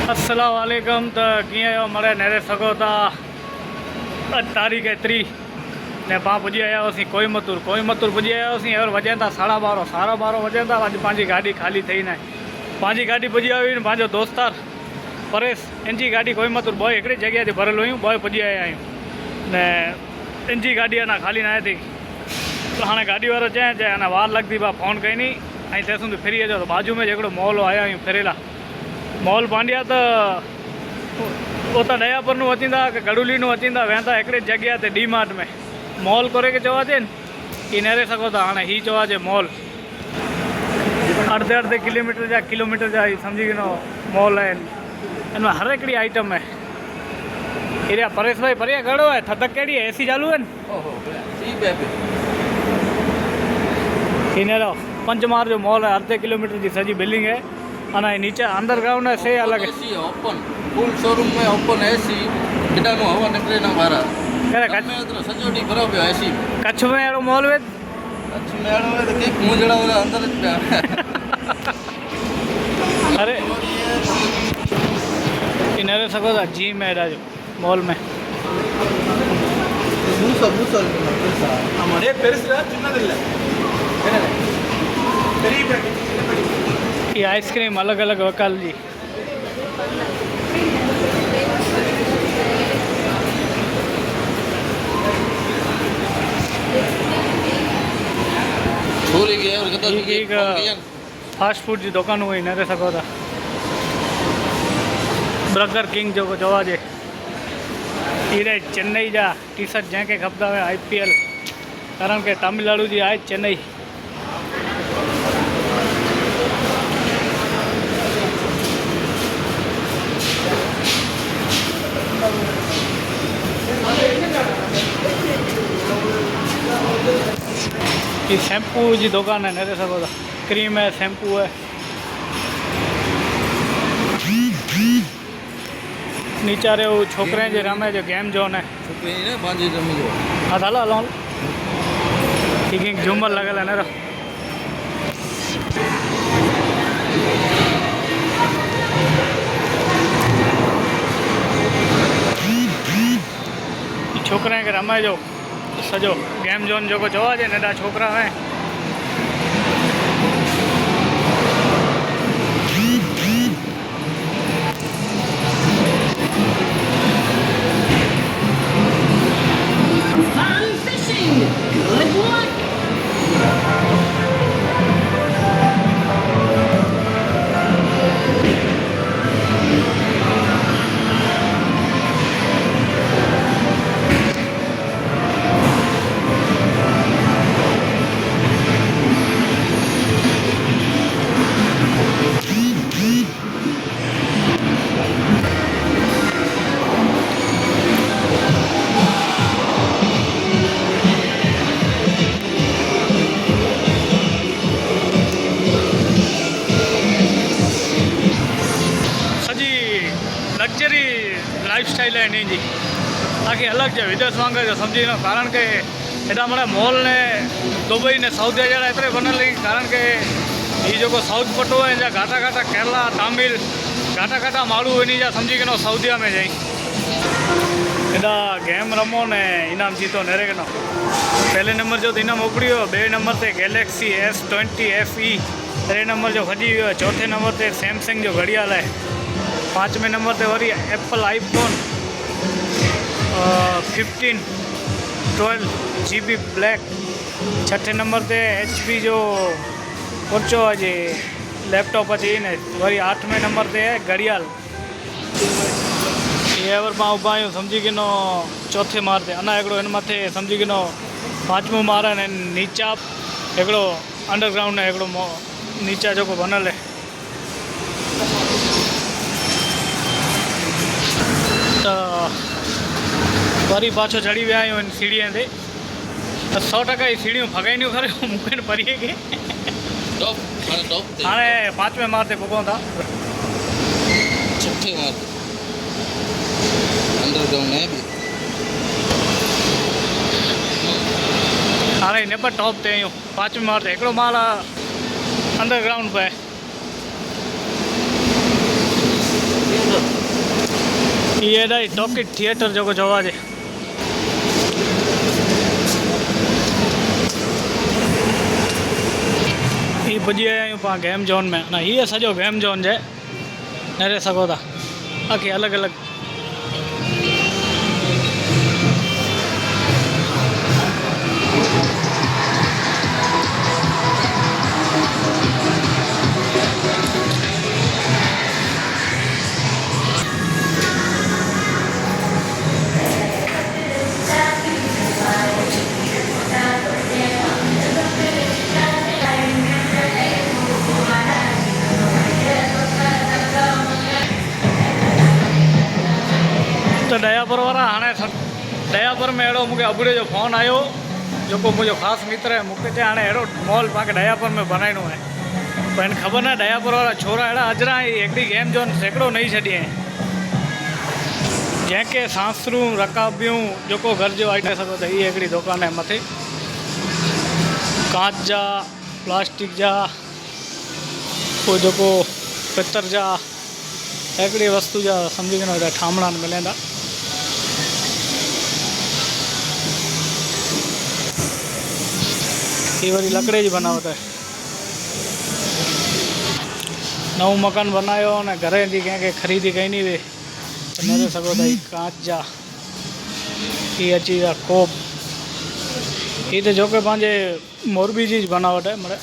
अस्सलाम वालेकुम। तो कीअं मरे नेरे सघो था। तारीख़ 30 ने पाण पुॼी आया हुआसीं कोयम्बतूर पुॼी आया हुआसीं और वॼनि था 12:30 वॼनि था। अॼु पंहिंजी गाॾी ख़ाली थी न आहे। पंहिंजी गाॾी पुॼी आई हुई। पंहिंजो दोस्तार परेश इंजी गाॾी कोयम्बतूर बॉय हिकिड़ी जॻह ते भरियल हुयूं। बॉय पुॼी आया आहियूं ने इंजी गाॾी अञा ख़ाली न आहे थी। तो हाणे गाॾी वारो चए अञा वार लॻंदी बा फ़ोन कई नी ऐं चएसि तूं फिरी अचो। बाजू में हिकिड़ो मॉल आया आहियूं फिरेला मॉल पांडिया। तो उतां दयापुर नूं अचींदा की गड़ूली नूं अचींदा वेंदा हिकिड़ी जॻह ते डी मार्ट में मॉल करे के चवाजे की नेरे सघो था। हाणे हीउ चवाजे मॉल अर्धे किलोमीटर जा सम्झी गिनो मॉल आहिनि। इनमें हर हिकिड़ी आइटम है। एरिया परेश भाई परियां घणो है। थधक कहिड़ी है। एसी चालू है हींअर पंचमार जो मॉल है। अर्धे किलोमीटर की सजी बिल्डिंग है। अना नीचे अंडरग्राउंड है से अलग है। एसी ओपन फुल शोरूम में ओपन एसी केॾा नो हवा निकिरे न ॿाहिरां। कच्छ में एतिरो सॼो ॾींहुं भरियो पियो एसी में। कच्छ में अहिड़ो मॉल हुए। कच्छ में अहिड़ो आहे त कंहिं मुंझड़ा वारा अंदरि अची पिया। अरे किनारे सको था जी में जो मॉल में ये आइसक्रीम अलग अलग वकाल जी। फास्ट फूड की दुकान हुई न सको था। बर्गर किंग जो चवाजे इहे चेन्नई जा टी शर्ट जैसे खपंदा हुआ IPL कारण के तमिलनाडु जी आहे चेन्नई। ये शैम्पू की दुकान है नेरे सको था। क्रीम है शैम्पू है। नीचा रे वो छोकरे जो रमे जो गेम जोन है। हाँ हलो हलो ठीक झूमर लगल है ना। छोकरे के रमे जो सजो गेम जोन जो चवाजे नंढा छोकरा है। लग्जरी लाइफस्टाइल है इन्हीं जी ताकि अलग जो विदेश वांगे जो समझी नो कारण के एडा बड़ा मॉल ने दुबई ने साउथ जरा एतरे बनल कारण के ये जो साउथ पटो है जा घाटा घाटा केरला तमिल घाटा घाटा मालू इन जा समझी के सऊदिया में जाई एडा गेम रमो ने इनाम जीतो नेरे के पहले नंबर जो इनाम उपड़ियो। बे नंबर से गैलेक्सी S20 FE। 3 नंबर जो खजी हुआ। चौथे नंबर से सैमसंग जो घड़ियाल है। 5वें नंबर से वरी एप्पल iPhone 12 GB ब्लैक। 6ठे नंबर से HP जो कुर्चो अजे लैपटॉप अचे ने वरी 8वें नंबर से है घड़ियाल। ये अवर मां उभा आहियूं समझी गिनो चौथे मार ते। अना हिकिड़ो हिन मथे समझी गिनो 5वो मार है। नीचा हिकिड़ो अंडरग्राउंड है हिकिड़ो नीचा जो बनल है। तो वरी पाछो चढ़ी विया आहियूं इन सीढ़ियुनि ते। त 100% ही सीढ़ियूं भगाइनियूं करे मूंखे परीअ खे हाणे 5वें मार ते पुॻूं था। 6ठे मार अंडरग्राउंड है भी। हाणे हिन पर टॉप ते आहियूं 5वें मार ते। हिकिड़ो माल अंडरग्राउंड पे ये एॾा टॉकिट थिएटर जेको चवाजे ये पुॼी आया आहियूं पाण गेम जोन में ना हीअ सॼो गेम जोन जे नरे सघो था बाक़ी अलॻि अलॻि तो दयापुर वारा हाणे दयापुर में अहिड़ो मूंखे अबड़े जो फ़ोन आयो जेको मुंहिंजो ख़ासि मित्र आहे मूंखे चए हाणे अहिड़ो मॉल तव्हांखे दयापुर में बनाइणो आहे पर हिन ख़बर न दयापुर वारा छोरा अहिड़ा अजरा हिकिड़ी गेम जोन सैकड़ो नई छॾी आहे जंहिंखे सांसरूं रकाबियूं जेको घर जो आई सघो त हीअ हिकिड़ी दुकान आहे मथे कांच जा प्लास्टिक जा पोइ जेको पितर जा हिकिड़ी वस्तु जा सम्झी वञो ठामड़ा मिलंदा ये वरी लकड़े जी बनावट है नओं मकान बनायो ने घरे जी कंहिंखे ख़रीदी कई नी वे त नरे सघो था कांच जा ये अची विया कोप ये तो जो के पंहिंजे मोरबी जी बनावट है मरे